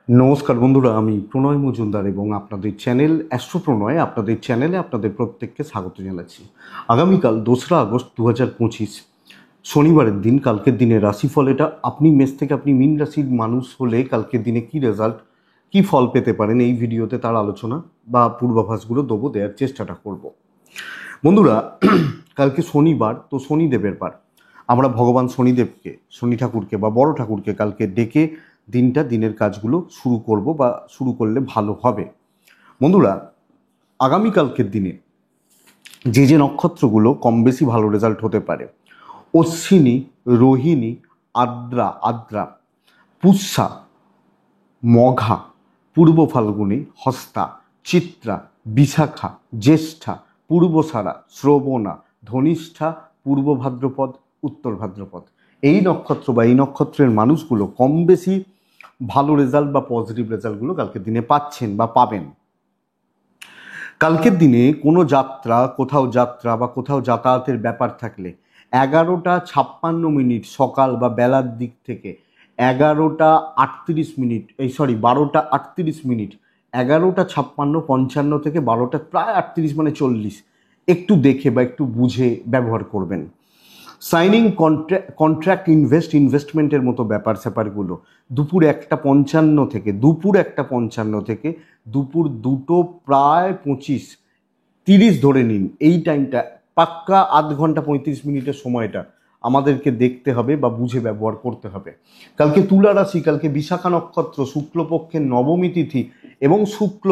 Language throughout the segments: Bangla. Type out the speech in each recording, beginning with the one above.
নমস্কার বন্ধুরা, আমি প্রণয় মজুমদার এবং আপনাদের চ্যানেল অ্যাস্ট্রো প্রণয় আপনাদের চ্যানেলে আপনাদের প্রত্যেককে স্বাগত জানাচ্ছি। আগামীকাল 2রা আগস্ট 2025 শনিবারের দিন, কালকের দিনে রাশিফল এটা। আপনি মেষ থেকে আপনি মীন রাশির মানুষ হলে কালকের দিনে কি রেজাল্ট, কি ফল পেতে পারেন, এই ভিডিওতে তার আলোচনা বা পূর্বাভাসগুলো দেওয়ার চেষ্টাটা করব। বন্ধুরা, কালকে শনিবার, তো শনিদেবের বার। আমরা ভগবান শনিদেবকে, শনি ঠাকুরকে বা বড় ঠাকুরকে কালকে ডেকে দিনের কাজগুলো শুরু করব বা শুরু করলে ভালো হবে। বন্ধুরা, আগামীকালকের দিনে যে নক্ষত্রগুলো কম বেশি ভালো রেজাল্ট হতে পারে: অশ্বিনী, রোহিণী, আদ্রা, পুষ্যা, মঘা, পূর্ব ফাল্গুনী, হস্তা, চিত্রা, বিশাখা, জ্যেষ্ঠা, পূর্বসারা, শ্রবণা, ধনিষ্ঠা, পূর্ব ভাদ্রপদ, উত্তর ভাদ্রপদ। এই নক্ষত্র বা এই নক্ষত্রের মানুষগুলো কম বেশি ভালো রেজাল্ট বা পজিটিভ রেজাল্টগুলো কালকের দিনে পাচ্ছেন বা পাবেন। কালকের দিনে কোনো যাত্রা বা কোথাও যাতায়াতের ব্যাপার থাকলে 11:56 সকাল বা বেলার দিক থেকে 12:38, 11:56, 55 থেকে 12টা, প্রায় 38 মানে 40, একটু দেখে বা একটু বুঝে ব্যবহার করবেন। সাইনিং কন্ট্রাক্ট, ইনভেস্টমেন্টের মতো ব্যাপার স্যাপারগুলো দুপুর 1:55 থেকে দুপুর 2:25, ধরে নিন, এই টাইমটা পাক্কা আধ ঘন্টা 35 মিনিটের সময়টা আমাদেরকে দেখতে হবে বা বুঝে ব্যবহার করতে হবে। কালকে তুলা রাশি, কালকে বিশাখা নক্ষত্র, শুক্লপক্ষের নবমী তিথি এবং শুক্ল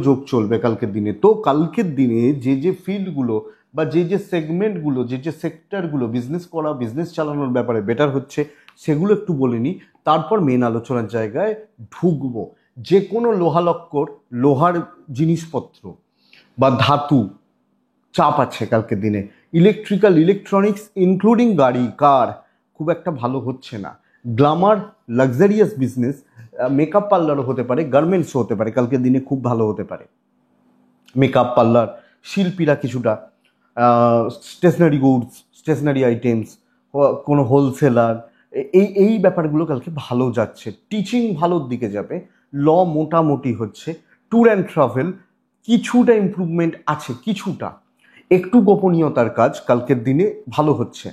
যোগ চলবে কালকের দিনে। তো কালকের দিনে যে ফিল্ডগুলো বা যে সেগমেন্টগুলো, যে সেক্টরগুলো বিজনেস চালানোর ব্যাপারে বেটার হচ্ছে, সেগুলো একটু বলে নিই, তারপর মেন আলোচনার জায়গায় ঢুকবো। যে কোনো লোহার জিনিসপত্র বা ধাতু চাপ আছে কালকের দিনে। ইলেকট্রনিক্স ইনক্লুডিং গাড়ি, কার খুব একটা ভালো হচ্ছে না। গ্ল্যামার, লাক্সারিয়াস বিজনেস, মেকআপ পার্লারও হতে পারে, গার্মেন্টসও হতে পারে, কালকের দিনে খুব ভালো হতে পারে। মেকআপ পার্লার, শিল্পীরা কিছুটা, স্টেশনারি গুডস, স্টেশনারি আইটেমস, কোনো হোলসেলার, এই ব্যাপারগুলো কালকে ভালো যাচ্ছে। টিচিং ভালোর দিকে যাবে। ল মোটামুটি হচ্ছে। ট্যুর অ্যান্ড ট্রাভেল কিছুটা ইমপ্রুভমেন্ট আছে, কিছুটা একটু গোপনীয়তার কাজ কালকের দিনে ভালো হচ্ছে।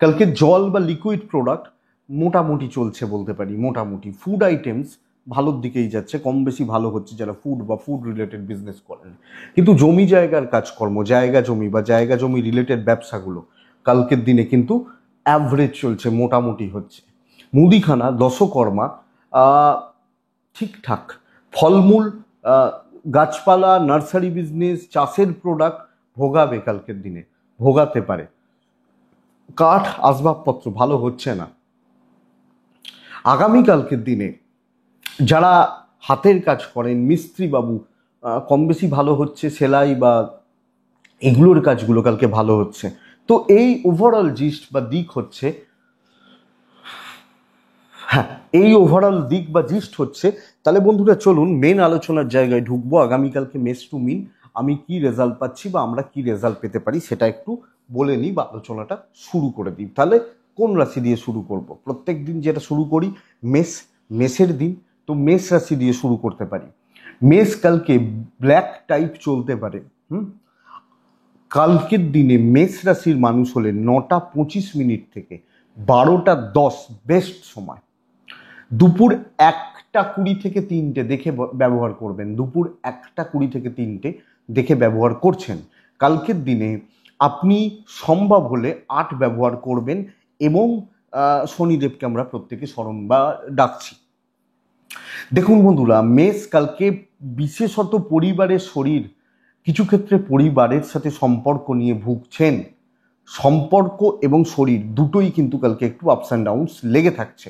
কালকে জল বা লিকুইড প্রোডাক্ট মোটামুটি চলছে বলতে পারি, মোটামুটি। ফুড আইটেমস ভালোর দিকেই যাচ্ছে, কম বেশি ভালো হচ্ছে যারা ফুড রিলেটেড বিজনেস করেন। কিন্তু জমি জায়গার কাজকর্ম, জায়গা জমি রিলেটেড ব্যবসাগুলো কালকের দিনে কিন্তু অ্যাভারেজ চলছে, মোটামুটি হচ্ছে। মুদিখানা, দশকর্মা ঠিকঠাক। ফলমূল, গাছপালা, নার্সারি বিজনেস, চাষের প্রোডাক্ট ভোগাবে কালকের দিনে, ভোগাতে পারে। কাঠ আসবাবপত্র ভালো হচ্ছে না। আগামীকালকের দিনে যারা হাতের কাজ করেন, মিস্ত্রি বাবু, কম বেশি ভালো হচ্ছে। সেলাই বা এগুলোর কাজগুলো কালকে ভালো হচ্ছে। তো এই ওভারঅল জিস্ট বা দিক হচ্ছে, তাহলে বন্ধুরা চলুন মেন আলোচনার জায়গায় ঢুকবো। আগামীকালকে মেষ টু মিন আমি কি রেজাল্ট পাচ্ছি বা আমরা কি রেজাল্ট পেতে পারি সেটা একটু বলে নিই বা আলোচনাটা শুরু করে দিই। তাহলে কোন রাশি দিয়ে শুরু করব? প্রত্যেক দিন যেটা শুরু করি, মেষের দিন, তো মেষ রাশি দিয়ে শুরু করতে পারি। মেষ কালকে ব্ল্যাক টাইপ চলতে পারে। কালকের দিনে মেষ রাশির মানুষ হলে 9:25 থেকে 12:10 বেস্ট সময়। দুপুর 1:20 থেকে 3টে দেখে ব্যবহার করবেন। দুপুর 1:20 থেকে 3টে দেখে ব্যবহার করছেন। কালকের দিনে আপনি সম্ভব হলে 8 ব্যবহার করবেন এবং শনিদেবকে আমরা প্রত্যেকে স্মরণ বা ডাকছি। দেখুন বন্ধুরা, মেষ কালকে বিশেষত পরিবারের শরীর, কিছু ক্ষেত্রে পরিবারের সাথে সম্পর্ক নিয়ে ভুগছেন। সম্পর্ক এবং শরীর দুটোই কিন্তু কালকে একটু আপস অ্যান্ড ডাউনস লেগে থাকছে।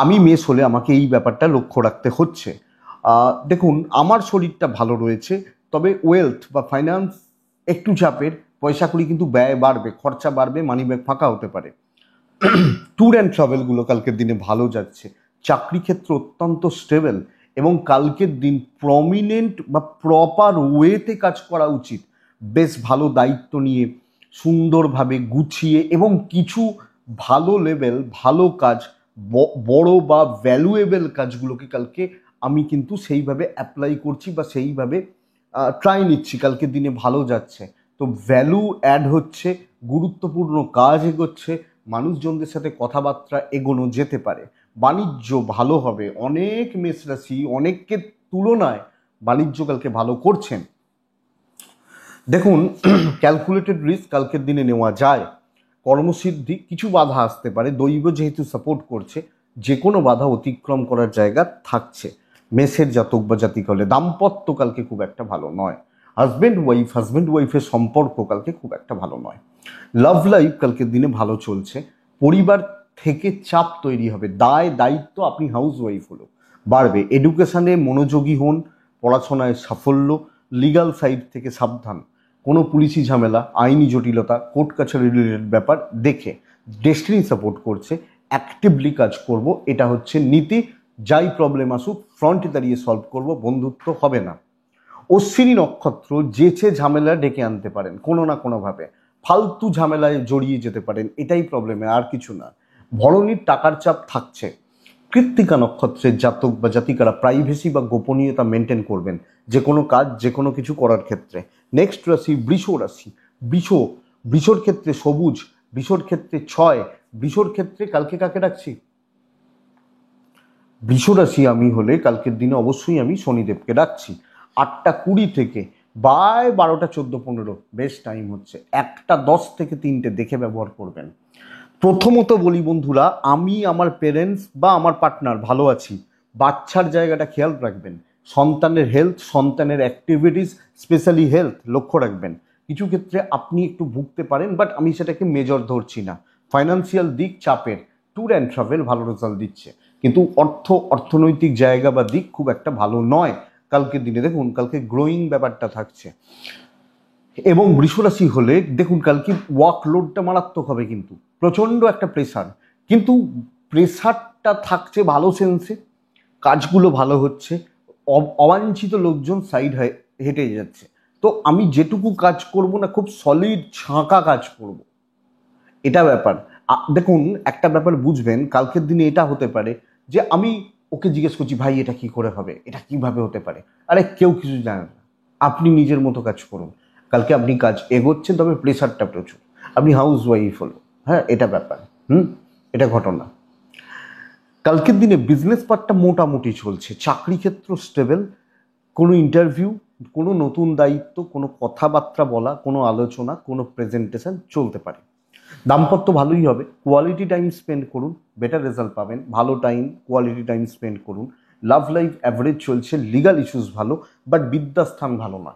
আমি মেষ হলে আমাকে এই ব্যাপারটা লক্ষ্য রাখতে হচ্ছে। দেখুন, আমার শরীরটা ভালো রয়েছে, তবে ওয়েলথ বা ফাইন্যান্স একটু চাপের। পয়সা কড়ি কিন্তু ব্যয় বাড়বে, খরচা বাড়বে, মানি ব্যাগ ফাঁকা হতে পারে। ট্যুর অ্যান্ড ট্রাভেলগুলো কালকের দিনে ভালো যাচ্ছে। চাকরি ক্ষেত্র অত্যন্ত স্টেবল এবং কালকের দিন প্রমিনেন্ট বা প্রপার ওয়েতে কাজ করা উচিত। বেশ ভালো দায়িত্ব নিয়ে, সুন্দরভাবে গুছিয়ে এবং কিছু ভালো কাজ বড় বা ভ্যালুয়েবল কাজগুলোকে কালকে আমি কিন্তু সেইভাবে অ্যাপ্লাই করছি বা সেইভাবে ট্রাই নিচ্ছি, কালকের দিনে ভালো যাচ্ছে। তো ভ্যালু অ্যাড হচ্ছে, গুরুত্বপূর্ণ কাজ এগোচ্ছে, মানুষজনদের সাথে কথাবার্তা এগোনো যেতে পারে, বাণিজ্য ভালো হবে। অনেক মেষ রাশি অনেকের তুলনায় বাণিজ্য কালকে ভালো করছেন। দেখুন, ক্যালকুলেটেড রিস্ক কালকের দিনে নেওয়া যায়। কর্মসিদ্ধি, কিছু বাধা আসতে পারে, দৈব যেহেতু সাপোর্ট করছে, যে কোনো বাধা অতিক্রম করার জায়গা থাকছে। মেষের জাতক বা জাতিকা হলে দাম্পত্য কালকে খুব একটা ভালো নয়। হাজব্যান্ড ওয়াইফের সম্পর্ক কালকে খুব একটা ভালো নয়। লাভ লাইফ কালকের দিনে ভালো চলছে। পরিবার থেকে চাপ তৈরি হবে, দায় দায়িত্ব, আপনি হাউস ওয়াইফ হলো, বাড়বে। এডুকেশনে মনোযোগী হন, পড়াশোনায় সাফল্য। লিগাল সাইড থেকে সাবধান, কোনো পুলিশি ঝামেলা, আইনি জটিলতা, কোর্ট কাছারি রিলেটেড ব্যাপার দেখে। ডেস্টিনি সাপোর্ট করছে, অ্যাক্টিভলি কাজ করব, এটা হচ্ছে নীতি। যাই প্রবলেম আসুক ফ্রন্টে দাঁড়িয়ে সলভ করব, বন্ধুত্ব হবে না। অশ্বিনী নক্ষত্র যেচে ঝামেলা ডেকে আনতে পারেন কোনো না কোনোভাবে, ফালতু ঝামেলায় জড়িয়ে যেতে পারেন, এটাই প্রবলেমে, আর কিছু না। ভরণীর টাকার চাপ থাকছে। কৃত্তিকা নক্ষত্রের জাতক বা জাতিকারা প্রাইভেসি বা গোপনীয়তা মেনটেন করবেন যে কোনো কাজ, যে কোনো কিছু করার ক্ষেত্রে। নেক্সট রাশি বৃষ রাশি। বৃষর ক্ষেত্রে সবুজ, বৃষর ক্ষেত্রে 6, বৃষর ক্ষেত্রে কালকে কাকে রাখছি? বৃষ রাশি আমি হলে কালকের দিনে অবশ্যই আমি শনিদেবকে ডাকছি। 8টা 20 থেকে বাই 12টা 14-15 বেস্ট টাইম হচ্ছে। 1টা 10 থেকে 3টে দেখে ব্যবহার করবেন। প্রথমত বলি বন্ধুরা, আমি আমার পেরেন্টস বা আমার পার্টনার ভালো আছি, বাচ্চার জায়গাটা খেয়াল রাখবেন। সন্তানের হেলথ, সন্তানের অ্যাক্টিভিটিস, স্পেশালি হেলথ লক্ষ্য রাখবেন। কিছু ক্ষেত্রে আপনি একটু ভুগতে পারেন, বাট আমি সেটাকে মেজর ধরছি না। ফাইন্যান্সিয়াল দিক চাপের, ট্যুর অ্যান্ড ট্রাভেল ভালো রেজাল্ট দিচ্ছে, কিন্তু অর্থনৈতিক জায়গা বা দিক খুব একটা ভালো নয় কালকের দিনে। দেখুন কালকে গ্রোয়িং ব্যাপারটা থাকছে। এবং বৃষরাশি হলে দেখুন কালকে ওয়ার্কলোডটা মারাত্মক হবে, কিন্তু প্রচণ্ড একটা প্রেসার, কিন্তু প্রেসারটা থাকছে ভালো সেন্সে, কাজগুলো ভালো হচ্ছে, অবাঞ্ছিত লোকজন সাইড হয়ে হেঁটে যাচ্ছে। তো আমি যেটুকু কাজ করব না, খুব সলিড ছাঁকা কাজ করব, এটা ব্যাপার। দেখুন একটা ব্যাপার বুঝবেন, কালকের দিনে এটা হতে পারে যে আমি ওকে জিজ্ঞেস করছি, ভাই এটা কি করে হবে, এটা কিভাবে হতে পারে, আরে কেউ কিছু জানে না, আপনি নিজের মতো কাজ করুন। কালকে আপনি কাজ এগোচ্ছেন, তবে প্রেশারটা প্রচুর। আপনি হাউস ওয়াইফ হলো, হ্যাঁ এটা ব্যাপার, এটা ঘটনা। কালকের দিনে বিজনেস পার্টটা মোটামুটি চলছে, চাকরি ক্ষেত্র স্টেবল, কোনো ইন্টারভিউ, কোনো নতুন দায়িত্ব, কোনো কথাবার্তা বলা, কোনো আলোচনা, কোনো প্রেজেন্টেশন চলতে পারে। দাম্পত্য ভালোই হবে, কোয়ালিটি টাইম স্পেন্ড করুন, বেটার রেজাল্ট পাবেন। ভালো টাইম, কোয়ালিটি টাইম স্পেন্ড করুন। লাভ লাইফ অ্যাভারেজ চলছে, লিগাল ইস্যুস ভালো, বাট বিদ্যাস্থান ভালো না।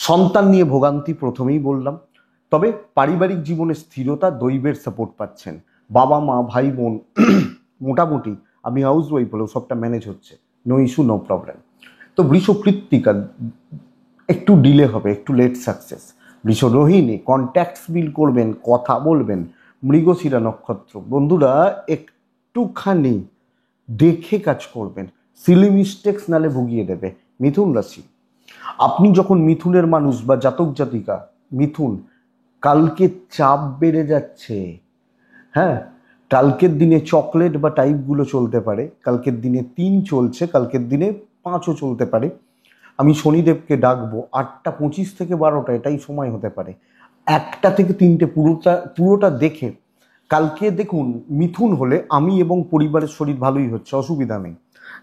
সন্তান নিয়ে ভোগান্তি প্রথমেই বললাম, তবে পারিবারিক জীবনে স্থিরতা, দৈবের সাপোর্ট পাচ্ছেন। বাবা মা ভাই বোন মোটামুটি, আমি হাউস ওয়াইফ হলেও সবটা ম্যানেজ হচ্ছে, নো ইস্যু নো প্রবলেম। তো বৃষ কৃত্তিকা একটু ডিলে হবে, একটু লেট সাকসেস। বৃষ রোহিণী কন্ট্যাক্টস বিল করবেন, কথা বলবেন। মৃগশিরা নক্ষত্র বন্ধুরা একটুখানি দেখে কাজ করবেন, সিলি মিস্টেক্স নালে ভুগিয়ে দেবে। মিথুন রাশি, আপনি যখন মিথুনের মানুষ বা জাতক জাতিকা মিথুন, কালকে চাপ বেড়ে যাচ্ছে। হ্যাঁ, কালকের দিনে চকলেট বা টাইপগুলো চলতে পারে, কালকের দিনে 3 চলছে, কালকের দিনে 5ও চলতে পারে। আমি শনিদেবকে ডাকবো 8টা 25 থেকে 12টা, এটাই সময় হতে পারে। 1টা থেকে 3টে পুরোটা দেখে কালকে দেখুন। মিথুন হলে আমি এবং পরিবারের শরীর ভালোই হচ্ছে, অসুবিধা নেই।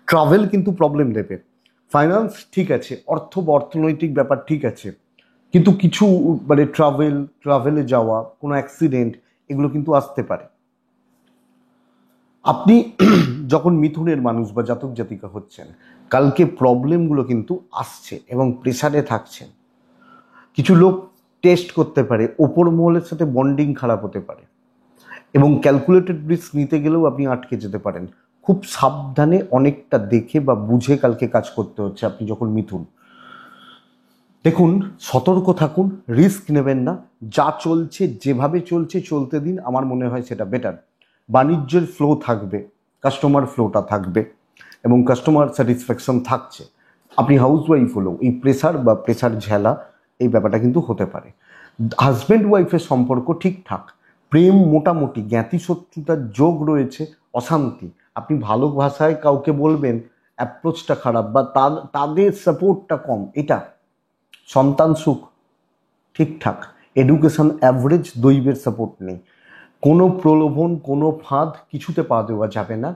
ট্রাভেল কিন্তু প্রবলেম দেবে। ফাইন্যান্স ঠিক আছে, অর্থনৈতিক ব্যাপার ঠিক আছে, কিন্তু কিছু মানে ট্রাভেলে যাওয়া, কোনো অ্যাক্সিডেন্ট, এগুলো কিন্তু আসতে পারে। আপনি যখন মিথুনের মানুষ বা জাতক জাতিকা হচ্ছেন, কালকে প্রবলেমগুলো কিন্তু আসছে এবং প্রেসারে থাকছেন। কিছু লোক টেস্ট করতে পারে, ওপর মহলের সাথে বন্ডিং খারাপ হতে পারে, এবং ক্যালকুলেটেড রিস্ক নিতে গেলেও আপনি আটকে যেতে পারেন। খুব সাবধানে, অনেকটা দেখে বা বুঝে কালকে কাজ করতে হচ্ছে আপনি যখন মিথুন। দেখুন সতর্ক থাকুন, রিস্ক নেবেন না, যা চলছে যেভাবে চলছে চলতে দিন, আমার মনে হয় সেটা বেটার। বাণিজ্যের ফ্লো থাকবে, কাস্টমার ফ্লোটা থাকবে, এবং কাস্টমার স্যাটিসফ্যাকশন থাকছে। আপনি হাউস ওয়াইফ হলেও এই প্রেসার বা প্রেসার ঝেলা, এই ব্যাপারটা কিন্তু হতে পারে। হাজব্যান্ড ওয়াইফের সম্পর্ক ঠিকঠাক, প্রেম মোটামুটি, জ্ঞাতি শত্রুতার যোগ রয়েছে, অশান্তি। আপনি ভালো ভাষায় কাউকে বলবেন, অ্যাপ্রোচটা খারাপ বা তাদের সাপোর্টটা কম, এটা। সন্তান সুখ ঠিকঠাক, এডুকেশন অ্যাভারেজ, দৈবের সাপোর্ট নেই। কোনো প্রলোভন, কোনো ফাঁদ কিছুতে পা দেওয়া যাবে না।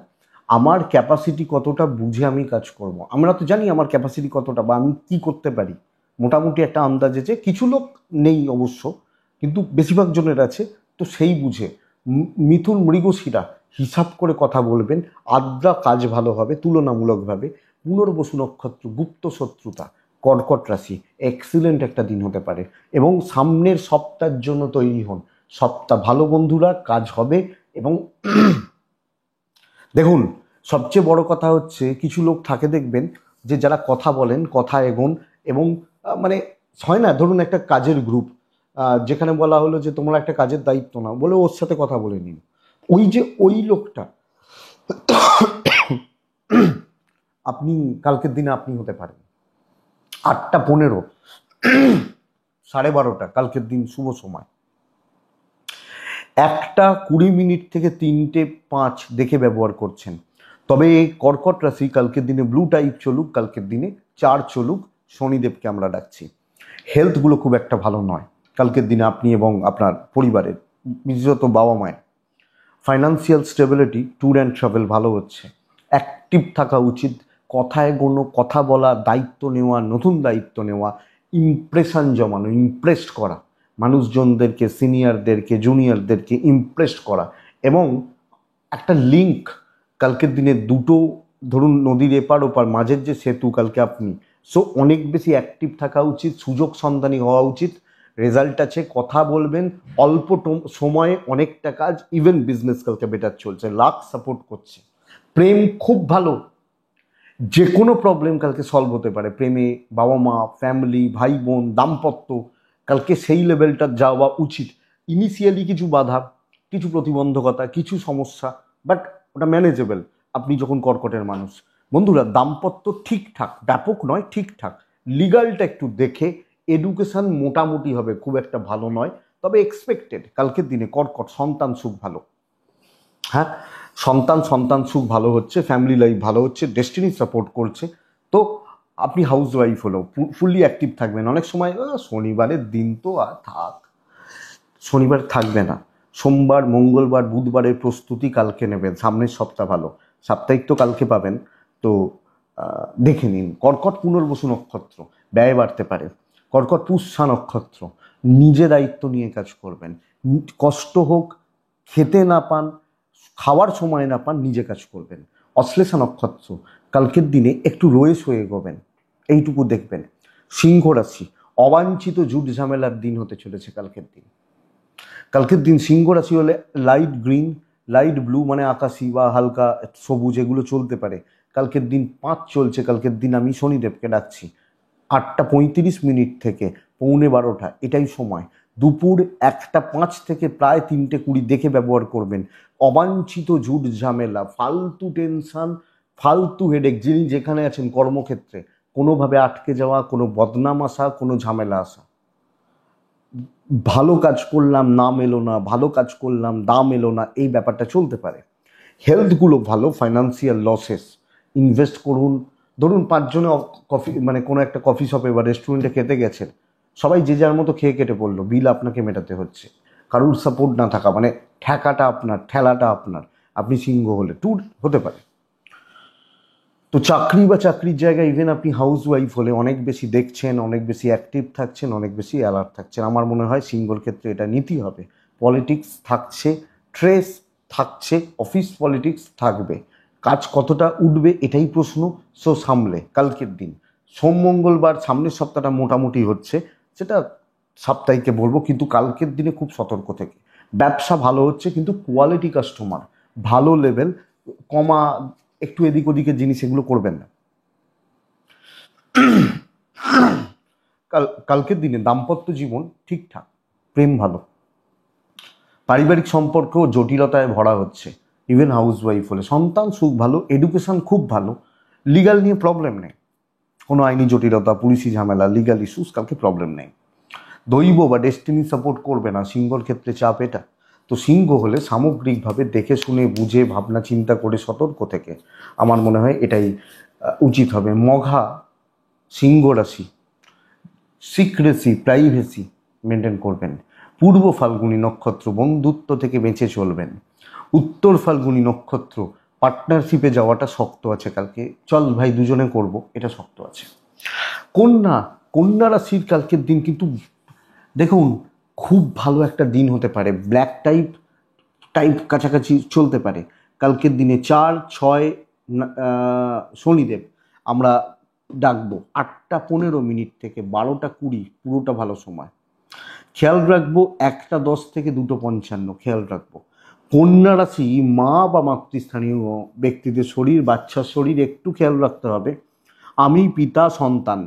আমার ক্যাপাসিটি কতটা বুঝে আমি কাজ করব। আমরা তো জানি আমার ক্যাপাসিটি কতটা বা আমি কি করতে পারি, মোটামুটি একটা আন্দাজে। যে কিছু লোক নেই অবশ্য, কিন্তু বেশিরভাগ জনের আছে, তো সেই বুঝে মিথুন মৃগশিরা হিসাব করে কথা বলবেন। আদ্রা কাজ ভালো হবে তুলনামূলকভাবে। পুনর্বসু নক্ষত্র, গুপ্ত শত্রুতা, কর্কট রাশি, এক্সিলেন্ট একটা দিন হতে পারে। এবং সামনের সপ্তাহের জন্য তৈরি হন। সপ্তাহ ভালো বন্ধুরা, কাজ হবে। এবং দেখুন, সবচেয়ে বড় কথা হচ্ছে কিছু লোক থাকে দেখবেন যে যারা কথা বলেন, কথা এগোন, এবং মানে হয় না, ধরুন একটা কাজের গ্রুপ, যেখানে বলা হলো যে তোমরা একটা কাজের দায়িত্ব নাও, বলে ওর সাথে কথা বলে নিন। ওই লোকটা আপনি কালকের দিনে আপনি হতে পারেন। 8:15, 12:30 কালকের দিন শুভ সময়। 1:20 থেকে 3:05 দেখে ব্যবহার করছেন। তবে কর্কট রাশি কালকের দিনে ব্লু টাইপ চলুক, কালকের দিনে 4 চলুক, শনিদেবকে আমরা ডাকছি। হেলথগুলো খুব একটা ভালো নয় কালকের দিনে আপনি এবং আপনার পরিবারের, বিশেষত বাবা মায়ের। Financial stability, tour and travel ভালো হচ্ছে। অ্যাক্টিভ থাকা উচিত, কথায় কোনো কথা বলা, দায়িত্ব নেওয়া, নতুন দায়িত্ব নেওয়া, ইমপ্রেশন জমানো, ইমপ্রেসড করা, মানুষজনদেরকে, সিনিয়রদেরকে, জুনিয়রদেরকে ইমপ্রেসড করা। এবং একটা লিঙ্ক কালকের দিনে দুটো, ধরুন নদীর এপার ওপার, মাঝের যে সেতু কালকে আপনি, সো অনেক বেশি অ্যাক্টিভ থাকা উচিত, সুযোগ সন্ধানী হওয়া উচিত। রেজাল্ট আছে, কথা বলবেন, অল্প সময়ে অনেকটা কাজ, ইভেন বিজনেস কালকে বেটার চলছে, লাক সাপোর্ট করছে। প্রেম খুব ভালো, যে কোনো প্রবলেম কালকে সলভ হতে পারে প্রেমে, বাবা মা, ফ্যামিলি, ভাই বোন, দাম্পত্য, কালকে সেই লেভেলটা যাওয়া উচিত। ইনিশিয়ালি কিছু বাধা, কিছু প্রতিবন্ধকতা, কিছু সমস্যা, বাট ওটা ম্যানেজেবল আপনি যখন কর্কটের মানুষ। বন্ধুরা, দাম্পত্য ঠিকঠাক, ব্যাপক নয়, ঠিকঠাক। লিগালটা একটু দেখে, এডুকেশন মোটামুটি হবে, খুব একটা ভালো নয়, তবে এক্সপেক্টেড কালকের দিনে কর্কট। সন্তান সুখ ভালো, হ্যাঁ, সন্তান সুখ ভালো হচ্ছে, ফ্যামিলি লাইফ ভালো হচ্ছে, ডেস্টিনি সাপোর্ট করছে। তো আপনি হাউস ওয়াইফ হলেও ফুললি অ্যাক্টিভ থাকবেন। অনেক সময় শনিবারের দিন তো আর থাক, শনিবার থাকবে না, সোমবার, মঙ্গলবার, বুধবারের প্রস্তুতি কালকে নেবেন। সামনের সপ্তাহ ভালো, সাপ্তাহিক তো কালকে পাবেন। তো দেখে নিন। কর্কট পুনর্বসু নক্ষত্র, ব্যয় বাড়তে পারে। কর্কট পুষ্যা নক্ষত্র, নিজে দায়িত্ব নিয়ে কাজ করবেন। কষ্ট হোক, খেতে না পান, খাওয়ার সময় না পান, নিজে কাজ করবেন। অশ্লেষা নক্ষত্র, কালকের দিনে একটু রয়েস হয়ে এগোবেন, এইটুকু দেখবেন। সিংহ রাশি, অবাঞ্ছিত জুট ঝামেলার দিন হতে চলেছে কালকের দিন। কালকের দিন সিংহ রাশি হলে লাইট গ্রিন, লাইট ব্লু মানে আকাশি বা হালকা সবুজ, এগুলো চলতে পারে। কালকের দিন 5 চলছে, কালকের দিন আমি শনিদেবকে ডাকছি। 8:35 থেকে 11:15 এটাই সময়। দুপুর 1:05 থেকে প্রায় 3:20 দেখে ব্যবহার করবেন। অবাঞ্ছিত জুট ঝামেলা, ফালতু টেনশন, ফালতু হেডেক, যিনি যেখানে আছেন কর্মক্ষেত্রে, কোনোভাবে আটকে যাওয়া, কোনো বদনাম আসা, কোনো ঝামেলা আসা। ভালো কাজ করলাম, নাম এলো না, ভালো কাজ করলাম, দাম এলো না, এই ব্যাপারটা চলতে পারে। হেলথগুলো ভালো, ফাইন্যান্সিয়াল লসেস। ইনভেস্ট করুন। ধরুন 5 জনে কফি, মানে কোনো একটা কফি শপে বা রেস্টুরেন্টে খেতে গেছেন, সবাই যে যার মতো খেয়ে কেটে পড়লো, বিল আপনাকে মেটাতে হচ্ছে। কারুর সাপোর্ট না থাকা মানে ঠেকাটা আপনার, ঠেলাটা আপনার, আপনি সিংহ হলে ট্যুর হতে পারে। তো চাকরি বা চাকরির জায়গায়, ইভেন আপনি হাউস ওয়াইফ হলে অনেক বেশি দেখছেন, অনেক বেশি অ্যাক্টিভ থাকছেন, অনেক বেশি অ্যালার্ট থাকছেন। আমার মনে হয় সিঙ্গল ক্ষেত্রে এটা নীতি হবে। পলিটিক্স থাকছে, ট্রেস থাকছে, অফিস পলিটিক্স থাকবে। কাজ কতটা উঠবে এটাই প্রশ্ন। সো সামলে কালকের দিন। সোম মঙ্গলবার সামনের সপ্তাহটা মোটামুটি হচ্ছে, সেটা সাপ্তাহিকে বলবো, কিন্তু কালকের দিনে খুব সতর্ক থেকে। ব্যবসা ভালো হচ্ছে, কিন্তু কোয়ালিটি কাস্টমার ভালো লেভেল, কমা একটু এদিক ওদিকের জিনিস এগুলো করবেন না। কালকের দিনে দাম্পত্য জীবন ঠিকঠাক, প্রেম ভালো, পারিবারিক সম্পর্ক জটিলতায় ভরা হচ্ছে, ইভেন হাউস ওয়াইফ হলে। সন্তান সুখ ভালো, এডুকেশন খুব ভালো, লিগাল নিয়ে প্রবলেম নেই, কোনো আইনি জটিলতা, পুলিশি ঝামেলা, লিগাল ইস্যুস কালকে প্রবলেম নেই। দৈব বা ডেস্টিনি সাপোর্ট করবে না, সিঙ্গল ক্ষেত্রে চাপ এটা। তো সিংহ হলে সামগ্রিকভাবে দেখে শুনে বুঝে ভাবনা চিন্তা করে সতর্ক থেকে আমার মনে হয় এটাই উচিত হবে। মঘা সিংহ রাশি, সিক্রেসি প্রাইভেসি মেনটেন করবেন। পূর্ব ফাল্গুনী নক্ষত্র বন্ধুত্ব থেকে বেঁচে চলবেন। উত্তর ফাল্গুনী নক্ষত্র পার্টনারশিপে যাওয়াটা শক্ত আছে কালকে, চল ভাই দুজনে করব, এটা শক্ত আছে। কন্যা, কন্যা রাশির কালকের দিন কিন্তু দেখুন খুব ভালো একটা দিন হতে পারে, ব্ল্যাক টাইপ টাইপ কাছাকাছি চলতে পারে কালকের দিনে। 4-6 শনিদেব আমরা ডাকবো 8টা 15 থেকে 12টা 20, পুরোটা ভালো সময়। খেয়াল রাখবো 1টা 10 থেকে 2টো 55, খেয়াল রাখবো। কন্যা রাশি মা বা মাতৃস্থানীয় ব্যক্তিদের শরীর, বাচ্চার শরীর একটু খেয়াল রাখতে হবে। আমি পিতা সন্তান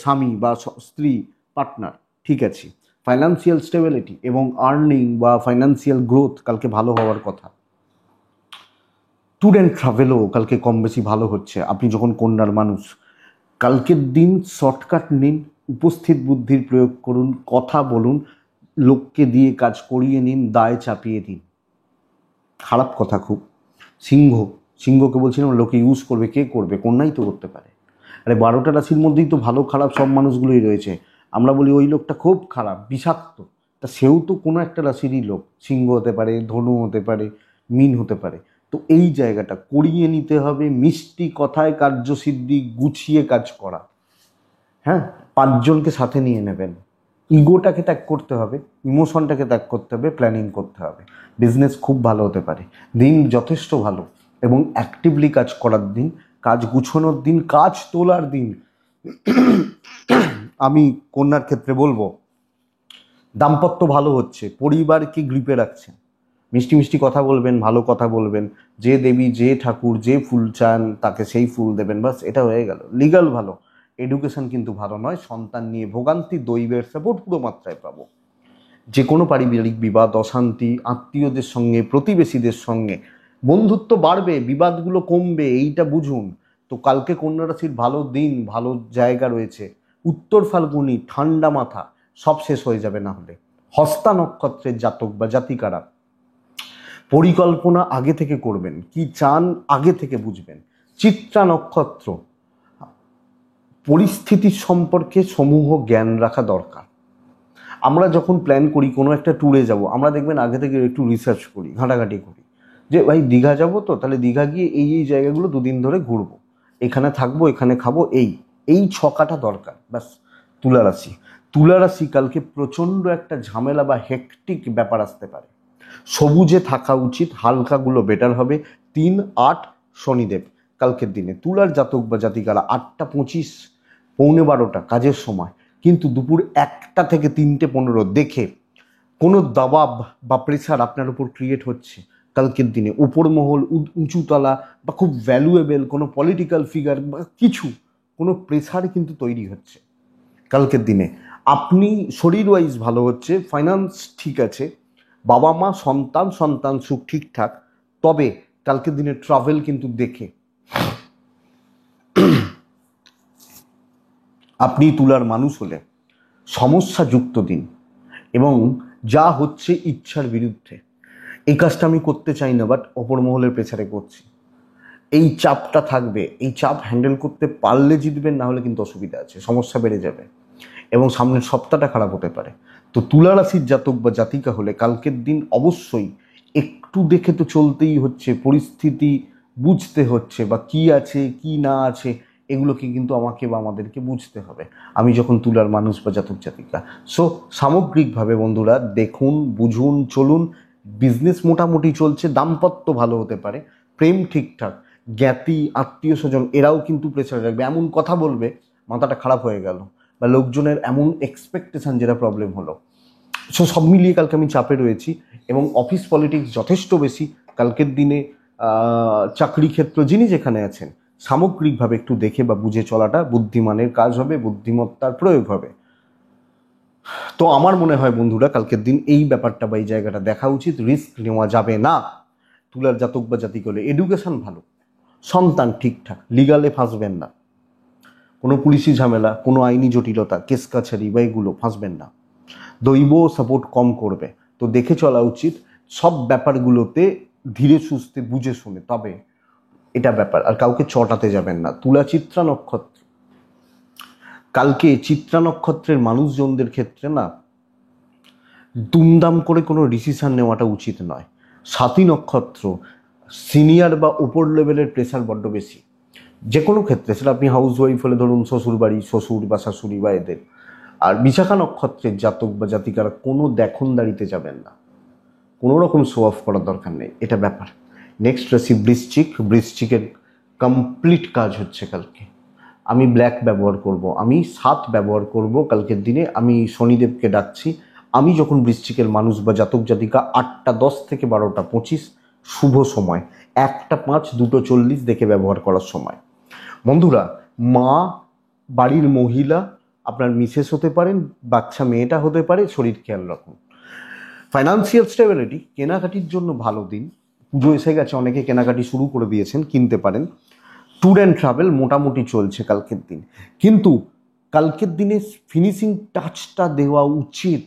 স্বামী বা স্ত্রী পার্টনার ঠিক আছে। ফাইন্যান্সিয়াল স্টেবিলিটি এবং আর্নিং বা ফাইন্যান্সিয়াল গ্রোথ কালকে ভালো হওয়ার কথা। ট্যুর অ্যান্ড ট্রাভেলও কালকে কম বেশি ভালো হচ্ছে আপনি যখন কন্যার মানুষ। কালকের দিন শর্টকাট নিন, উপস্থিত বুদ্ধির প্রয়োগ করুন, কথা বলুন, লোককে দিয়ে কাজ করিয়ে নিন, দায় চাপিয়ে দিন। খারাপ কথা খুব। সিংহকে বলছিলাম লোকে ইউজ করবে, কে করবে? কন্যাই তো করতে পারে। আরে 12টা রাশির মধ্যেই তো ভালো খারাপ সব মানুষগুলোই রয়েছে। আমরা বলি ওই লোকটা খুব খারাপ বিষাক্ত, তা সেও তো কোনো একটা রাশিরই লোক। সিংহ হতে পারে, ধনু হতে পারে, মীন হতে পারে। তো এই জায়গাটা করিয়ে নিতে হবে, মিষ্টি কথায় কার্যসিদ্ধি, গুছিয়ে কাজ করা। হ্যাঁ, 5জনকে সাথে নিয়ে নেবেন। ইগোটাকে ত্যাগ করতে হবে, ইমোশনটাকে ত্যাগ করতে হবে, প্ল্যানিং করতে হবে। বিজনেস খুব ভালো হতে পারে, দিন যথেষ্ট ভালো এবং অ্যাক্টিভলি কাজ করার দিন, কাজ গুছোনোর দিন, কাজ তোলার দিন। আমি কন্যার ক্ষেত্রে বলবো দাম্পত্য ভালো হচ্ছে, পরিবারকে গ্রিপে রাখছেন, মিষ্টি মিষ্টি কথা বলবেন, ভালো কথা বলবেন, যে দেবী যে ঠাকুর যে ফুল চান তাকে সেই ফুল দেবেন, বাস এটা হয়ে গেল। লিগাল ভালো, এডুকেশন কিন্তু ভালো নয়। সন্তান নিয়ে ভোগান্তি, দৈবের সাপোর্ট পুরো মাত্রায় পাবো। যে কোনো পারিবারিক বিবাদ, অশান্তি, আত্মীয়দের সঙ্গে, প্রতিবেশীদের সঙ্গে বন্ধুত্ব বাড়বে, বিবাদগুলো কমবে, এইটা বুঝুন। তো কালকে কন্যা রাশির ভালো দিন, ভালো জায়গা রয়েছে। উত্তর ফাল্গুনি ঠান্ডা মাথা, সব শেষ হয়ে যাবে না হলে। হস্তা নক্ষত্রের জাতক বা জাতিকারা পরিকল্পনা আগে থেকে করবেন, কি চান আগে থেকে বুঝবেন। চিত্রা নক্ষত্র পরিস্থিতির সম্পর্কে সমূহ জ্ঞান রাখা দরকার। আমরা যখন প্ল্যান করি কোনো একটা ট্যুরে যাব, আমরা দেখবেন আগে থেকে একটু রিসার্চ করি, ঘাঁটাঘাঁটি করি, যে ভাই দীঘা যাব, তো তাহলে দীঘা গিয়ে এই এই জায়গাগুলো 2 দিন ধরে ঘুরবো, এখানে থাকবো, এখানে খাবো, এই ছকাটা দরকার। ব্যাস। তুলা রাশি কালকে প্রচণ্ড একটা ঝামেলা বা হেকটিক ব্যাপার আসতে পারে। সবুজে থাকা উচিত, হালকাগুলো বেটার হবে। 3-8 শনিদেব কালকের দিনে তুলার জাতক বা জাতিকারা 8টা 25, 11:15 কাজের সময়, কিন্তু দুপুর 1টা থেকে 3টে 15 দেখে কোনো দবাব বা প্রেশার আপনার উপর ক্রিয়েট হচ্ছে কালকের দিনে। উপর মহল, উঁচুতলা বা খুব ভ্যালুয়েবল কোনো পলিটিক্যাল ফিগার বা কিছু, কোনো প্রেশার কিন্তু তৈরি হচ্ছে কালকের দিনে। আপনি শরীর ওয়াইজ ভালো হচ্ছে, ফাইন্যান্স ঠিক আছে, বাবা মা সন্তান সুখ ঠিকঠাক। তবে কালকের দিনে ট্রাভেল কিন্তু দেখে। আপনি তুলার মানুষ হলে সমস্যাযুক্ত দিন এবং যা হচ্ছে ইচ্ছার বিরুদ্ধে। এই কাজটা আমি করতে চাই না, বাট অপর মহলের প্রেসারে করছি। এই চাপটা থাকবে, এই চাপ হ্যান্ডেল করতে পারলে জিতবেন, না হলে কিন্তু অসুবিধা আছে, সমস্যা বেড়ে যাবে এবং সামনের সপ্তাহটা খারাপ হতে পারে। তো তুলা রাশির জাতক বা জাতিকা হলে কালকের দিন অবশ্যই একটু দেখে তো চলতেই হচ্ছে, পরিস্থিতি বুঝতে হচ্ছে, বা কি আছে কি না আছে এগুলোকে কিন্তু আমাকে বা আমাদেরকে বুঝতে হবে, আমি যখন তুলার মানুষ বা জাতক জাতিকা। সো সামগ্রিকভাবে বন্ধুরা দেখুন, বুঝুন, চলুন। বিজনেস মোটামুটি চলছে, দাম্পত্য ভালো হতে পারে, প্রেম ঠিকঠাক, জ্ঞাতি আত্মীয় স্বজন এরাও কিন্তু প্রেসার রাখবে, এমন কথা বলবে মাথাটা খারাপ হয়ে গেল, বা লোকজনের এমন এক্সপেকটেশন যেটা প্রবলেম হলো। সো সব মিলিয়ে কালকে আমি চাপে রয়েছি এবং অফিস পলিটিক্স যথেষ্ট বেশি কালকের দিনে। চাকরি ক্ষেত্র যিনি যেখানে আছেন সামগ্রিকভাবে একটু দেখে বা বুঝে চলাটা বুদ্ধিমানের কাজ হবে, বুদ্ধিমত্তার প্রয়োগ হবে। তো আমার মনে হয় বন্ধুরা কালকের দিন এই ব্যাপারটা বা এই জায়গাটা দেখা উচিত, রিস্ক নেওয়া যাবে না। তুলার জাতক বা জাতি করলে এডুকেশন ভালো, সন্তান ঠিকঠাক, লিগালে ফাঁসবেন না, কোনো পুলিশি ঝামেলা, কোনো আইনি জটিলতা, কেস কাছারি বা এগুলো ফাঁসবেন না। দৈব সাপোর্ট কম করবে, তো দেখে চলা উচিত সব ব্যাপারগুলোতে, ধীরে সুস্থে বুঝে শুনে, তবে এটা ব্যাপার। আর কাউকে চটাতে যাবেন না। তুলা চিত্রা নক্ষত্র, কালকে চিত্রা নক্ষত্রের মানুষজনদের ক্ষেত্রে না দুমদাম করে কোনো ডিসিশন নেওয়াটা উচিত নয়। সাথী নক্ষত্র, সিনিয়র বা ওপর লেভেলের প্রেশার বড্ড বেশি যে কোনো ক্ষেত্রে, সেটা আপনি হাউস ওয়াইফ হলে ধরুন শ্বশুরবাড়ি, শ্বশুর বা শাশুড়ি বা এদের। আর বিশাখা নক্ষত্রের জাতক বা জাতিকারা কোনো দেখনদারিতে যাবেন না, কোনো রকম শো অফ করার দরকার নেই, এটা ব্যাপার। নেক্সট রাশি বৃশ্চিক। বৃশ্চিকের কমপ্লিট কাজ হচ্ছে কালকে। আমি ব্ল্যাক ব্যবহার করব, আমি 7 ব্যবহার করব কালকের দিনে। আমি শনিদেবকে ডাকছি। আমি যখন বৃশ্চিকের মানুষ বা জাতক জাতিকা 8টা 10 থেকে 12টা 25 শুভ সময়, 1টা 5 2টো 40 দেখে ব্যবহার করার সময়। বন্ধুরা, মা, বাড়ির মহিলা, আপনার মিসেস হতে পারেন, বাচ্চা মেয়েটা হতে পারে, শরীর খেয়াল রাখুন। ফাইন্যান্সিয়াল স্টেবিলিটি, কেনাকাটির জন্য ভালো দিন। পুজো এসে গেছে, অনেকে কেনাকাটি শুরু করে দিয়েছেন, কিনতে পারেন। ট্যুর অ্যান্ড ট্রাভেল মোটামুটি চলছে কালকের দিন, কিন্তু কালকের দিনে ফিনিশিং টাচটা দেওয়া উচিত।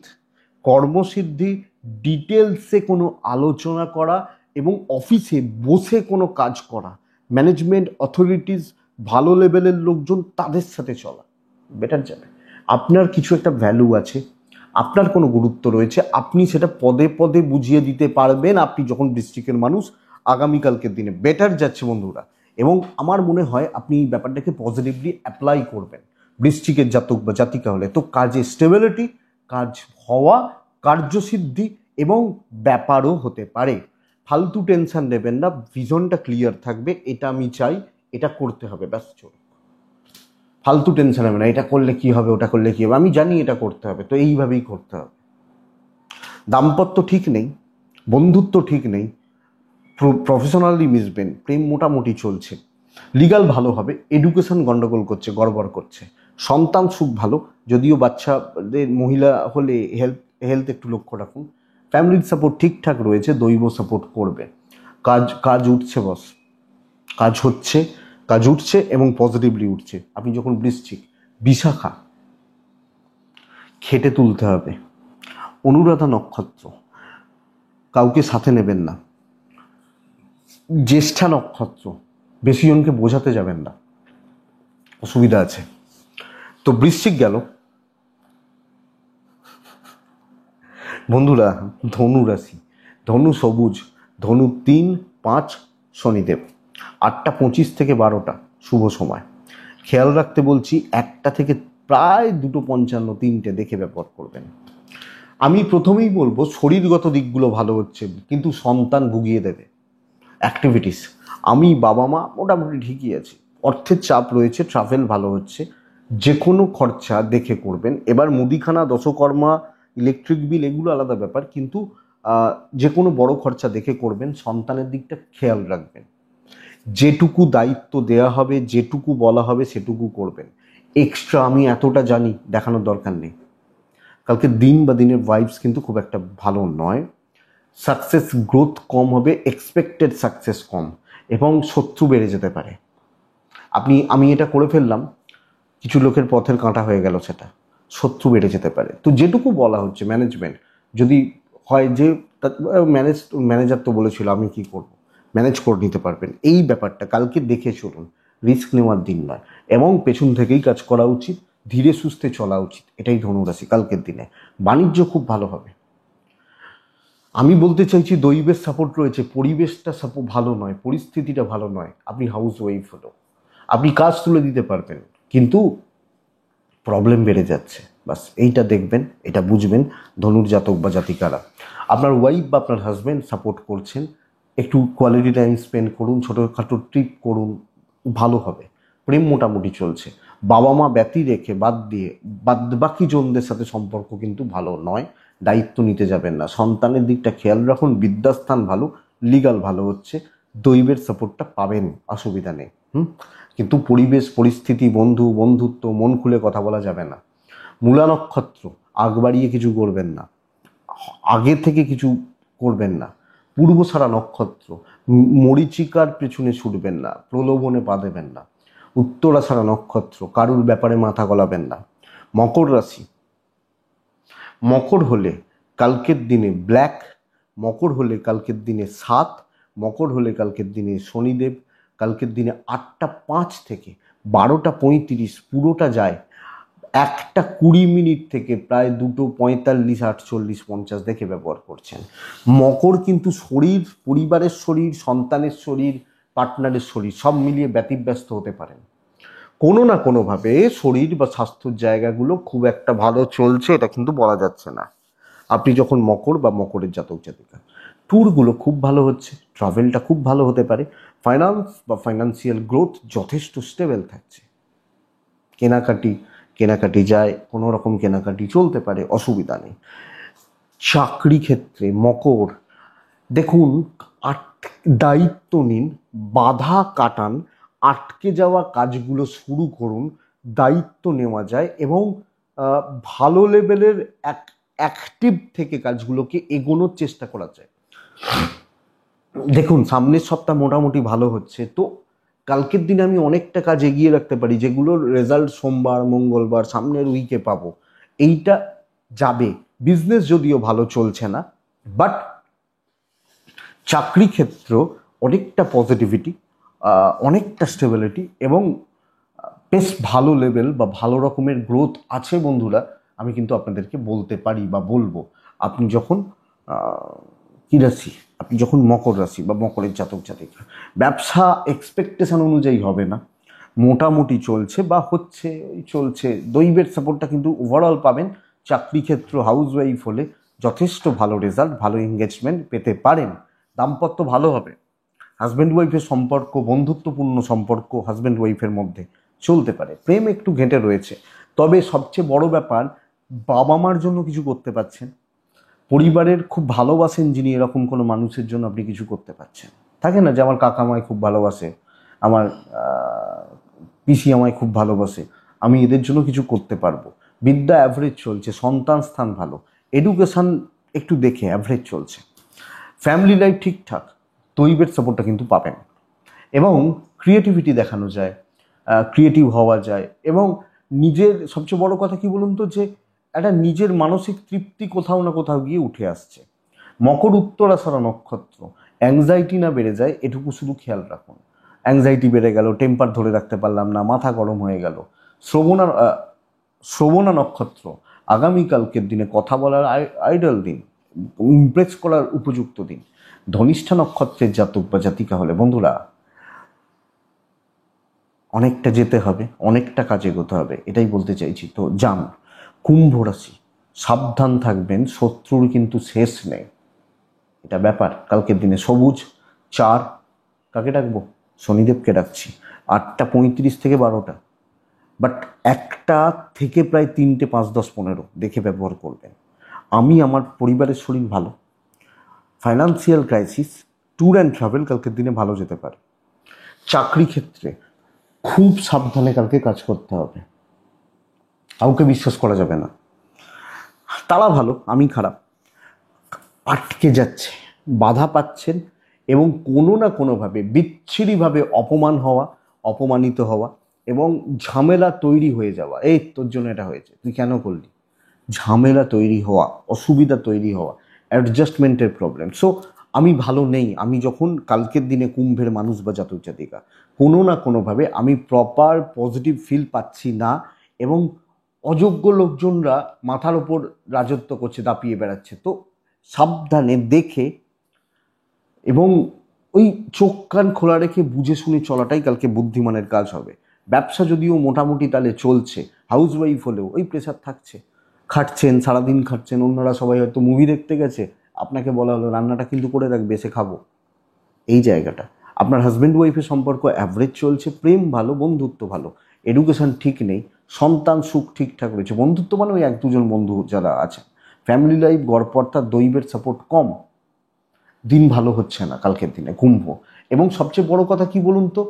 কর্মসিদ্ধি, ডিটেলসে কোনো আলোচনা করা এবং অফিসে বসে কোনো কাজ করা, ম্যানেজমেন্ট অথরিটিস, ভালো লেভেলের লোকজন, তাদের সাথে চলা বেটার যাবে। আপনার কিছু একটা ভ্যালু আছে, আপনার কোনো গুরুত্ব রয়েছে, আপনি সেটা পদে পদে বুঝিয়ে দিতে পারবেন। আপনি যখন ডিস্ট্রিক্টের মানুষ, আগামীকালকের দিনে বেটার যাচ্ছে বন্ধুরা। এবং আমার মনে হয় আপনি এই ব্যাপারটাকে পজিটিভলি অ্যাপ্লাই করবেন বৃশ্চিকের জাতক বা জাতিকা হলে। তো কাজে স্টেবিলিটি, কাজ হওয়া, কার্যসিদ্ধি এবং ব্যাপারও হতে পারে। ফালতু টেনশন নেবেন না, ভিশনটা ক্লিয়ার থাকবে, এটা আমি চাই, এটা করতে হবে, ব্যাস চল। ফালতু টেনশন হবে না, এটা করলে কি হবে, ওটা করলে কি হবে, আমি জানি এটা করতে হবে, তো এইভাবেই করতে হবে। দাম্পত্য ঠিক নেই, বন্ধুত্ব ঠিক নেই, প্রফেশনালি মিশবেন, প্রেম মোটামুটি চলছে, লিগাল ভালো হবে, এডুকেশন গন্ডগোল করছে, গড়বড় করছে, সন্তান সুখ ভালো, যদিও বাচ্চাদের মহিলা হলে হেলথ একটু লক্ষ্য রাখুন। ফ্যামিলির সাপোর্ট ঠিকঠাক রয়েছে, দৈব সাপোর্ট করবে। কাজ উঠছে বস, কাজ হচ্ছে, কাজ উঠছে এবং পজিটিভলি উঠছে। আপনি যখন বৃশ্চিক। বিশাখা, খেটে তুলতে হবে। অনুরাধা নক্ষত্র, কাউকে সাথে নেবেন না। জ্যেষ্ঠা নক্ষত্র, বেশি জনকে বোঝাতে যাবেন না, অসুবিধা আছে। তো বৃশ্চিক গেল বন্ধুরা। ধনু রাশি, ধনু সবুজ, ধনু 3, 5 শনিদেব, 8টা 25 থেকে 12টা শুভ সময়। খেয়াল রাখতে বলছি, 1টা থেকে প্রায় 2:55 3টে দেখে ব্যবহার করবেন। আমি প্রথমেই বলবো শরীরগত দিকগুলো ভালো হচ্ছে, কিন্তু সন্তান ভুগিয়ে দেবে। অ্যাক্টিভিটিস, আমি বাবা মা মোটামুটি ঠিকই আছি। অর্থের চাপ রয়েছে, ট্রাভেল ভালো হচ্ছে, যে কোনো খরচা দেখে করবেন। এবার মুদিখানা, দশকর্মা, ইলেকট্রিক বিল এগুলো আলাদা ব্যাপার, কিন্তু যে কোনো বড় খরচা দেখে করবেন। সন্তানের দিকটা খেয়াল রাখবেন, যেটুকু দায়িত্ব দেয়া হবে, যেটুকু বলা হবে সেটুকু করবেন। এক্সট্রা আমি এতটা জানি দেখানোর দরকার নেই। কালকে দিন বা দিনের ভাইবস কিন্তু খুব একটা ভালো নয়। সাকসেস গ্রোথ কম হবে, এক্সপেক্টেড সাকসেস কম, এবং শত্রু বেড়ে যেতে পারে। আমি এটা করে ফেললাম, কিছু লোকের পথের কাঁটা হয়ে গেল, সেটা শত্রু বেড়ে যেতে পারে। তো যেটুকু বলা হচ্ছে ম্যানেজমেন্ট যদি হয়, যে ম্যানেজার তো বলেছিল আমি কি করব, ম্যানেজ করে নিতে পারবেন। এই ব্যাপারটা কালকে দেখে চলুন, রিস্ক নেওয়ার দিন নয়, এবং পেছন থেকেই কাজ করা উচিত, ধীরে সুস্থে চলা উচিত, এটাই ধনুরাশি কালকের দিনে। বাণিজ্য খুব ভালো হবে। আমি বলতে চাইছি দৈবের সাপোর্ট রয়েছে, পরিবেশটা ভালো নয়, পরিস্থিতিটা ভালো নয়। আপনি হাউস ওয়াইফ হলো, আপনি কাজ তুলে দিতে পারবেন, কিন্তু প্রবলেম বেড়ে যাচ্ছে, বাস এইটা দেখবেন, এটা বুঝবেন ধনুর জাতক বা জাতিকারা। আপনার ওয়াইফ বা আপনার হাজব্যান্ড সাপোর্ট করছেন, একটু কোয়ালিটি টাইম স্পেন্ড করুন, ছোটোখাটো ট্রিপ করুন, ভালো হবে। প্রেম মোটামুটি চলছে। বাবা মা ব্যতি রেখে বাকি জনদের সাথে সম্পর্ক কিন্তু ভালো নয়, দায়িত্ব নিতে যাবেন না। সন্তানের দিকটা খেয়াল রাখুন, বিদ্যাস্থান ভালো, লিগাল ভালো হচ্ছে, দৈবের সাপোর্টটা পাবেন, অসুবিধা নেই। কিন্তু পরিবেশ পরিস্থিতি, বন্ধুত্ব মন খুলে কথা বলা যাবে না। মূলা নক্ষত্র, আগ বাড়িয়ে কিছু করবেন না, আগে থেকে কিছু করবেন না। পূর্বসারা নক্ষত্র, মরীচিকার পেছনে ছুটবেন না, প্রলোভনে পা দেবেন না। উত্তরাষাঢ়া নক্ষত্র, কারুর ব্যাপারে মাথা গলাবেন না। মকর রাশি, মকর হলে কালকের দিনে ব্ল্যাক, মকর হলে কালকের দিনে 7, মকর হলে কালকের দিনে শনিদেব, কালকের দিনে 8টা 5 থেকে 12টা 35 পুরোটা যায় 1টা 20 মিনিট থেকে প্রায় 2টো 45 48 50 দেখে ব্যবহার করছেন। মকর কিন্তু শরীর, পরিবারের শরীর, সন্তানের শরীর, পার্টনারের শরীর সব মিলিয়ে ব্যতিব্যস্ত হতে পারেন। কোনো না কোনোভাবে শরীর বা স্বাস্থ্যের জায়গাগুলো খুব একটা ভালো চলছে এটা কিন্তু বলা যাচ্ছে না। আপনি যখন মকর বা মকরের জাতক জাতিকা, ট্যুরগুলো খুব ভালো হচ্ছে, ট্রাভেলটা খুব ভালো হতে পারে, ফাইন্যান্স বা ফাইন্যান্সিয়াল গ্রোথ যথেষ্ট স্টেবল থাকছে। কেনাকাটি যায়, কোনো রকম কেনাকাটি চলতে পারে, অসুবিধা নেই। চাকরি ক্ষেত্রে মকর, দেখুন দায়িত্ব নিন, বাধা কাটান, আটকে যাওয়া কাজগুলো শুরু করুন, দায়িত্ব নেওয়া যায় এবং ভালো লেভেলের অ্যাক্টিভ থেকে কাজগুলোকে এগোনোর চেষ্টা করা যায়। দেখুন সামনের সপ্তাহ মোটামুটি ভালো হচ্ছে, তো কালকের দিনে আমি অনেকটা কাজ এগিয়ে রাখতে পারি যেগুলোর রেজাল্ট সোমবার মঙ্গলবার সামনের উইকে পাবো। এইটা যাবে। বিজনেস যদিও ভালো চলছে না, বাট চাকরি ক্ষেত্র অনেকটা পজিটিভিটি, অনেকটা স্টেবিলিটি এবং বেশ ভালো লেভেল বা ভালো রকমের গ্রোথ আছে বন্ধুরা। আমি কিন্তু আপনাদেরকে বলতে পারি বা বলবো, আপনি যখন কী রাশি, আপনি যখন মকর রাশি বা মকরের জাতক জাতিকা, ব্যবসা এক্সপেকটেশন অনুযায়ী হবে না, মোটামুটি চলছে বা হচ্ছে চলছে, দৈবের সাপোর্টটা কিন্তু ওভারঅল পাবেন। চাকরি ক্ষেত্র হাউসওয়াইফ হলে যথেষ্ট ভালো রেজাল্ট, ভালো এঙ্গেজমেন্ট পেতে পারেন। দাম্পত্য ভালো হবে, হাজব্যান্ড ওয়াইফের সম্পর্ক, বন্ধুত্বপূর্ণ সম্পর্ক হাজব্যান্ড ওয়াইফের মধ্যে চলতে পারে। প্রেম একটু ঘেঁটে রয়েছে, তবে সবচেয়ে বড় ব্যাপার বাবা মার জন্য কিছু করতে পারছেন, পরিবারের খুব ভালোবাসেন যিনি, এরকম কোনো মানুষের জন্য আপনি কিছু করতে পারছেন। থাকে না যে আমার কাকা আমায় খুব ভালোবাসে, আমার পিসি আমায় খুব ভালোবাসে, আমি এদের জন্য কিছু করতে পারবো। বিদ্যা অ্যাভারেজ চলছে, সন্তান স্থান ভালো, এডুকেশান একটু দেখে অ্যাভারেজ চলছে, ফ্যামিলি লাইফ ঠিকঠাক, দৈবের সাপোর্টটা কিন্তু পাবেন এবং ক্রিয়েটিভিটি দেখানো যায়, ক্রিয়েটিভ হওয়া যায় এবং নিজের সবচেয়ে বড় কথা কি বলুন তো, যে একটা নিজের মানসিক তৃপ্তি কোথাও না কোথাও গিয়ে উঠে আসছে। মকর উত্তরাষাঢ়া নক্ষত্র, অ্যাংজাইটি না বেড়ে যায় এটুকু শুধু খেয়াল রাখুন। অ্যাংজাইটি বেড়ে গেল, টেম্পার ধরে রাখতে পারলাম না, মাথা গরম হয়ে গেল। শ্রবণা নক্ষত্র, আগামীকালকের দিনে কথা বলার আইডল দিন, ইমপ্রেস করার উপযুক্ত দিন। ধনিষ্ঠা নক্ষত্রের জাতক বা জাতিকা হলে বন্ধুরা অনেকটা যেতে হবে, অনেকটা কাজ এগোতে হবে, এটাই বলতে চাইছি। তো যান। কুম্ভ রাশি, সাবধান থাকবেন, শত্রুর কিন্তু শেষ নেই, এটা ব্যাপার। কালকের দিনে সবুজ 4, কাকে ডাকবো? শনিদেবকে ডাকছি। 8টা 35 থেকে 12টা, বাট 1টা থেকে প্রায় 3টে 5 10 15 দেখে ব্যবহার করবেন। আমি আমার পরিবারের শরীর ভালো, financial crisis, tour and travel কালকের দিনে ভালো যেতে পারে। চাকরি ক্ষেত্রে খুব সাবধানে কালকে কাজ করতে হবে, কাউকে বিশ্বাস করা যাবে না, তারা ভালো আমি খারাপ, আটকে যাচ্ছে, বাধা পাচ্ছেন এবং কোনো না কোনোভাবে বিচ্ছিরিভাবে অপমান হওয়া, অপমানিত হওয়া এবং ঝামেলা তৈরি হয়ে যাওয়া, এই তোর জন্য এটা হয়েছে, তুই কেন করলি, ঝামেলা তৈরি হওয়া, অসুবিধা তৈরি হওয়া, অ্যাডজাস্টমেন্টের প্রবলেম। সো আমি ভালো নেই, আমি যখন কালকের দিনে কুম্ভের মানুষ বা জাতক জাতিকা, কোনো না কোনোভাবে আমি প্রপার পজিটিভ ফিল পাচ্ছি না এবং অযোগ্য লোকজনরা মাথার ওপর রাজত্ব করছে, দাপিয়ে বেড়াচ্ছে। তো সাবধানে দেখে এবং ওই চোখ কান খোলা রেখে বুঝে শুনে চলাটাই কালকে বুদ্ধিমানের কাজ হবে। ব্যবসা যদিও মোটামুটি তালে চলছে, হাউসওয়াইফ হলেও ওই প্রেশার থাকছে, খাটছেন, সারাদিন খাটছেন, অন্যরা সবাই হয়তো মুভি দেখতে গেছে, আপনাকে বলা হলো রান্নাটা কিন্তু করে রাখবে, এসে খাবো, এই জায়গাটা। আপনার হাজব্যান্ড ওয়াইফের সম্পর্ক অ্যাভারেজ চলছে, প্রেম ভালো, বন্ধুত্ব ভালো, এডুকেশন ঠিক নেই, সন্তান সুখ ঠিকঠাক রয়েছে, বন্ধুত্ব মানে ওই 1-2জন বন্ধু যারা আছে, ফ্যামিলি লাইফ গড়পড়তা, দৈবের সাপোর্ট কম, দিন ভালো হচ্ছে না কালকের দিনে কুম্ভ। এবং সবচেয়ে বড় কথা কি বলুন তো,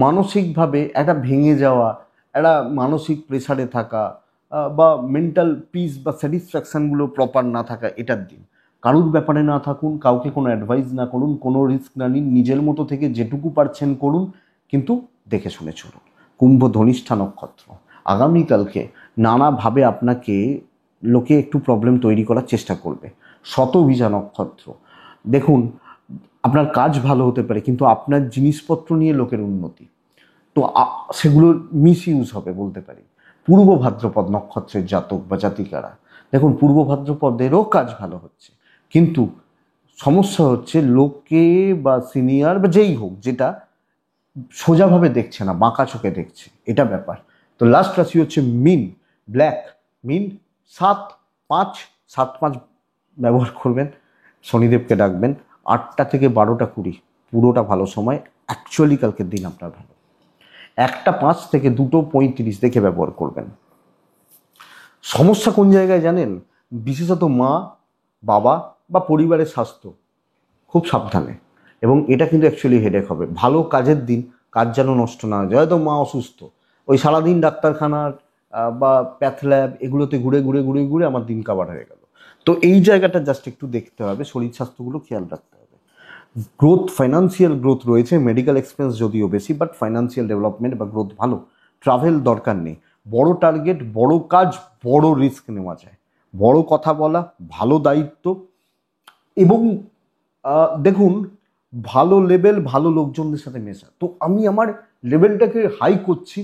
মানসিকভাবে একটা ভেঙে যাওয়া, একটা মানসিক প্রেসারে থাকা বা মেন্টাল পিস বা স্যাটিসফ্যাকশানগুলো প্রপার না থাকা, এটার দিন। কারুর ব্যাপারে না থাকুন, কাউকে কোনো অ্যাডভাইস না করুন, কোনো রিস্ক না নিন, নিজের মতো থেকে যেটুকু পারছেন করুন, কিন্তু দেখে শুনে চলুন। কুম্ভ ধনিষ্ঠা নক্ষত্র, আগামীকালকে নানাভাবে আপনাকে লোকে একটু প্রবলেম তৈরি করার চেষ্টা করবে, শতভিজা নক্ষত্র, দেখুন আপনার কাজ ভালো হতে পারে কিন্তু আপনার জিনিসপত্র নিয়ে লোকের উন্নতি, তো সেগুলো মিস ইউজ হবে বলতে পারি। পূর্ব ভাদ্রপদ নক্ষত্রের জাতক বা জাতিকারা, দেখুন পূর্ব ভাদ্রপদেরও কাজ ভালো হচ্ছে, কিন্তু সমস্যা হচ্ছে লোকে বা সিনিয়র বা যেই হোক যেটা সোজাভাবে দেখছে না, বাঁকা চোখে দেখছে, এটা ব্যাপার। তো লাস্ট রাশি হচ্ছে মিন, ব্ল্যাক মিন, 7-5 ব্যবহার করবেন, শনিদেবকে ডাকবেন, 8টা থেকে 12টা 20 পুরোটা ভালো সময়। অ্যাকচুয়ালি কালকের দিন আপনার ভালো, 1টা 5 থেকে 2টো 35 দেখে ব্যবহার করবেন। সমস্যা কোন জায়গায় জানেন? বিশেষত মা, বাবা বা পরিবারের স্বাস্থ্য খুব সাবধানে, এবং এটা কিন্তু অ্যাকচুয়ালি হেডেক হবে। ভালো কাজের দিন, কাজ যেন নষ্ট না হয়ে যায়। হয়তো মা অসুস্থ, ওই সারাদিন ডাক্তারখানার বা প্যাথ ল্যাব এগুলোতে ঘুরে ঘুরে ঘুরে ঘুরে আমার দিন কাবার হয়ে গেল। তো এই জায়গাটা জাস্ট একটু দেখতে হবে, শরীর স্বাস্থ্যগুলো খেয়াল রাখতে হবে। গ্রোথ, ফাইন্যান্সিয়াল গ্রোথ রয়েছে, মেডিকেল এক্সপেন্স যদিও বেশি, বাট ফাইন্যান্সিয়াল ডেভেলপমেন্ট বা গ্রোথ ভালো। ট্রাভেল দরকার নেই, বড় টার্গেট, বড় কাজ, বড় রিস্ক নেওয়া যায়, বড় কথা বলা, ভালো দায়িত্ব, এবং দেখুন ভালো লেভেল, ভালো লোকজনদের সাথে মেশা। তো আমি আমার লেভেলটাকে হাই করছি,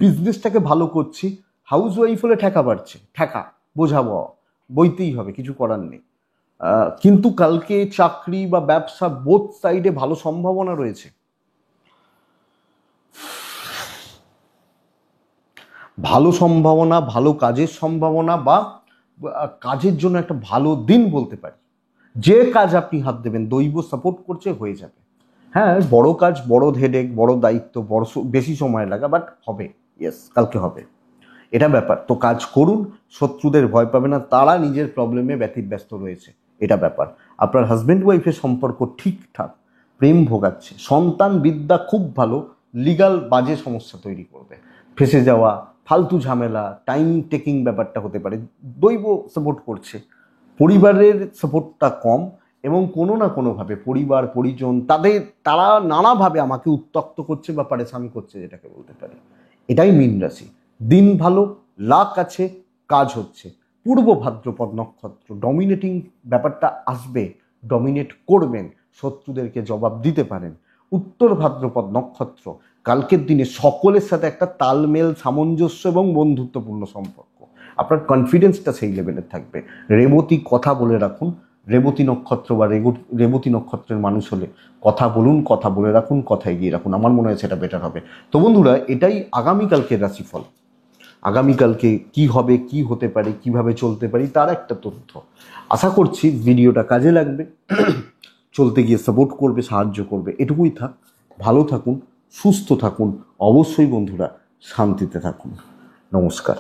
বিজনেসটাকে ভালো করছি, হাউস ওয়াইফ হলে ঠেকা বাড়ছে, ঠেকা বোঝাবো, বইতেই হবে, কিছু করার নেই। কিন্তু কালকে চাকরি বা ব্যবসা বোথ সাইডে ভালো সম্ভাবনা রয়েছে। ভালো সম্ভাবনা, ভালো কাজের সম্ভাবনা, বা কাজের জন্য একটা ভালো দিন বলতে পারি। যে কাজ আপনি হাত দেবেন দৈব সাপোর্ট করছে, হয়ে যাবে। হ্যাঁ, বড় কাজ, বড় হেডেক, বড় দায়িত্ব, বড় বেশি সময় লাগা, বাট হবে, ইয়েস কালকে হবে, এটা ব্যাপার। তো কাজ করুন, শত্রুদের ভয় পাবে না, তারা নিজের প্রবলেমে ব্যতিব্যস্ত রয়েছে, এটা ব্যাপার। আপনার হাজব্যান্ড ওয়াইফের সম্পর্ক ঠিকঠাক, প্রেম ভোগাচ্ছে, সন্তান বিদ্যা খুব ভালো, লিগাল বাজে সমস্যা তৈরি করবে, ফেসে যাওয়া, ফালতু ঝামেলা, টাইম টেকিং ব্যাপারটা হতে পারে। দৈব সাপোর্ট করছে, পরিবারের সাপোর্টটা কম, এবং কোনো না কোনোভাবে পরিবার পরিজন তারা নানাভাবে আমাকে উত্ত্যক্ত করছে বা পারেশান করছে, যেটাকে বলতে পারি। এটাই মীন রাশি। দিন ভালো, লাক আছে, কাজ হচ্ছে। পূর্ব ভাদ্রপদ নক্ষত্র ডমিনেটিং ব্যাপারটা আসবে, ডমিনেট করবেন, শত্রুদেরকে জবাব দিতে পারেন। উত্তর ভাদ্রপদ নক্ষত্র কালকের দিনে সকলের সাথে একটা তালমেল, সামঞ্জস্য এবং বন্ধুত্বপূর্ণ সম্পর্ক, আপনার কনফিডেন্সটা সেই লেভেলের থাকবে। রেবতী কথা বলে রাখুন, রেবতী নক্ষত্র বা রেবতী নক্ষত্রের মানুষ হলে কথা বলুন, কথা বলে রাখুন, কথা এগিয়ে রাখুন, আমার মনে হয় সেটা বেটার হবে। তো বন্ধুরা, এটাই আগামীকালকের রাশিফল। আগামীকালকে কি হবে, কি হতে পারে, কিভাবে চলতে পারি, তার একটা তথ্য। আশা করছি ভিডিওটা কাজে লাগবে, চলতে গিয়ে সাপোর্ট করবে, সাহায্য করবে। এটুকুই থাক, ভালো থাকুন, সুস্থ থাকুন, অবশ্যই বন্ধুরা শান্তিতে থাকুন। নমস্কার।